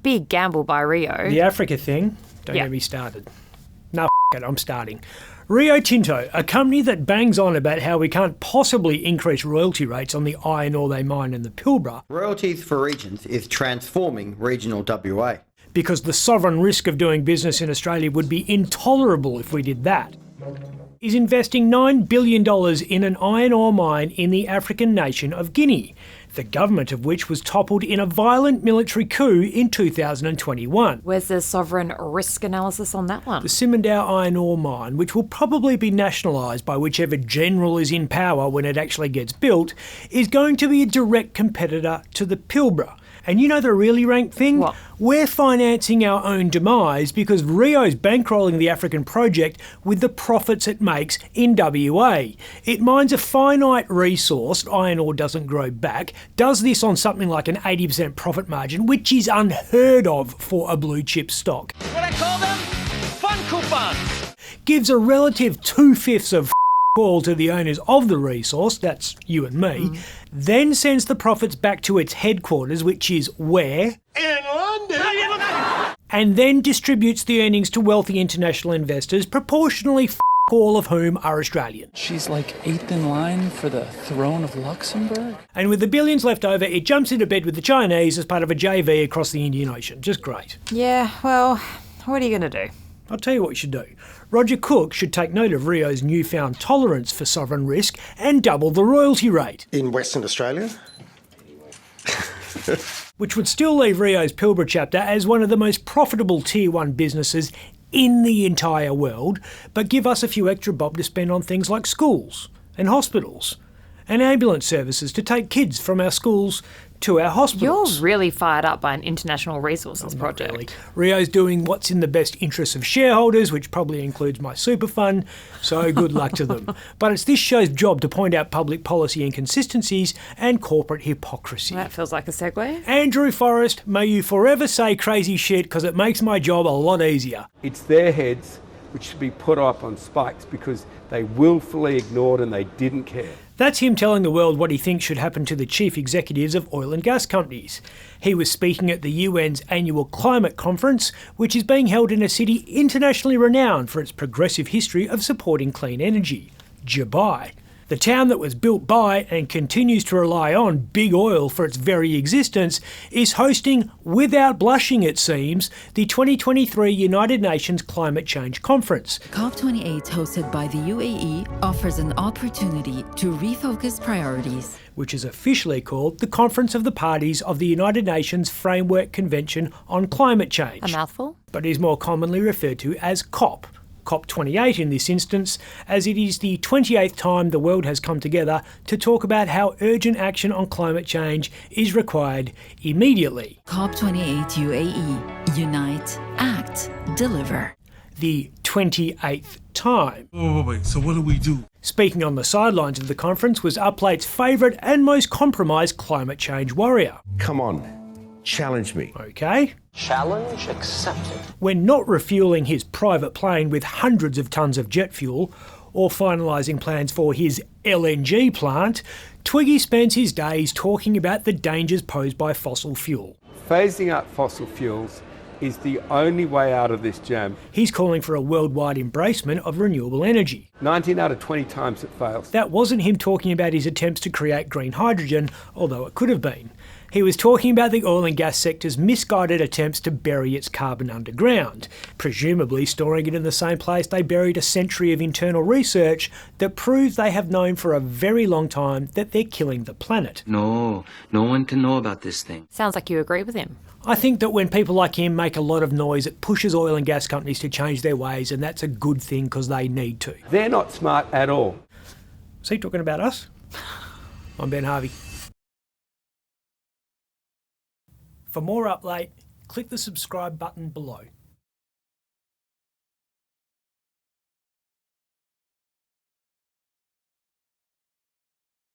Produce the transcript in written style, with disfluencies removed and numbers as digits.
Big gamble by Rio. The Africa thing, don't get me started. No, it, I'm starting. Rio Tinto, a company that bangs on about how we can't possibly increase royalty rates on the iron ore they mine in the Pilbara. Royalties for regions is transforming regional WA. Because the sovereign risk of doing business in Australia would be intolerable if we did that. Is investing $9 billion in an iron ore mine in the African nation of Guinea, the government of which was toppled in a violent military coup in 2021. Where's the sovereign risk analysis on that one? The Simandou iron ore mine, which will probably be nationalised by whichever general is in power when it actually gets built, is going to be a direct competitor to the Pilbara. And you know the really rank thing? What? We're financing our own demise because Rio's bankrolling the African project with the profits it makes in WA. It mines a finite resource, iron ore doesn't grow back, does this on something like an 80% profit margin, which is unheard of for a blue chip stock. What I call them? Fun coupons. Gives a relative 2/5 of all to the owners of the resource, that's you and me, then sends the profits back to its headquarters, which is where? In London. And then distributes the earnings to wealthy international investors, proportionally all of whom are Australian. She's like 8th in line for the throne of Luxembourg. And with the billions left over, it jumps into bed with the Chinese as part of a JV across the Indian Ocean. Just great. Yeah, well, what are you going to do? I'll tell you what you should do. Roger Cook should take note of Rio's newfound tolerance for sovereign risk and double the royalty rate. In Western Australia? Which would still leave Rio's Pilbara chapter as one of the most profitable Tier 1 businesses in the entire world, but give us a few extra bob to spend on things like schools and hospitals and ambulance services to take kids from our schools to our hospitals. You're really fired up by an international resources project. Really. Rio's doing what's in the best interests of shareholders, which probably includes my super fund, so good luck to them. But it's this show's job to point out public policy inconsistencies and corporate hypocrisy. That feels like a segue. Andrew Forrest, may you forever say crazy shit because it makes my job a lot easier. It's their heads which should be put up on spikes because they willfully ignored and they didn't care. That's him telling the world what he thinks should happen to the chief executives of oil and gas companies. He was speaking at the UN's annual climate conference, which is being held in a city internationally renowned for its progressive history of supporting clean energy, Dubai. The town that was built by and continues to rely on big oil for its very existence is hosting, without blushing it seems, the 2023 United Nations Climate Change Conference. COP28, hosted by the UAE, offers an opportunity to refocus priorities, Which is officially called the Conference of the Parties of the United Nations Framework Convention on Climate Change. A mouthful? But is more commonly referred to as COP. COP28 in this instance, as it is the 28th time the world has come together to talk about how urgent action on climate change is required immediately. COP28 UAE. Unite, act, deliver. The 28th time. Wait, so what do we do? Speaking on the sidelines of the conference was Uplate's favourite and most compromised climate change warrior. Come on, challenge me. Okay. Challenge accepted. When not refuelling his private plane with hundreds of tonnes of jet fuel, or finalising plans for his LNG plant, Twiggy spends his days talking about the dangers posed by fossil fuel. Phasing out fossil fuels is the only way out of this jam. He's calling for a worldwide embracement of renewable energy. 19 out of 20 times it fails. That wasn't him talking about his attempts to create green hydrogen, although it could have been. He was talking about the oil and gas sector's misguided attempts to bury its carbon underground, presumably storing it in the same place they buried a century of internal research that proves they have known for a very long time that they're killing the planet. No one can know about this thing. Sounds like you agree with him. I think that when people like him make a lot of noise, it pushes oil and gas companies to change their ways, and that's a good thing because they need to. They're not smart at all. Is he talking about us? I'm Ben Harvey. For more Up Late, click the subscribe button below.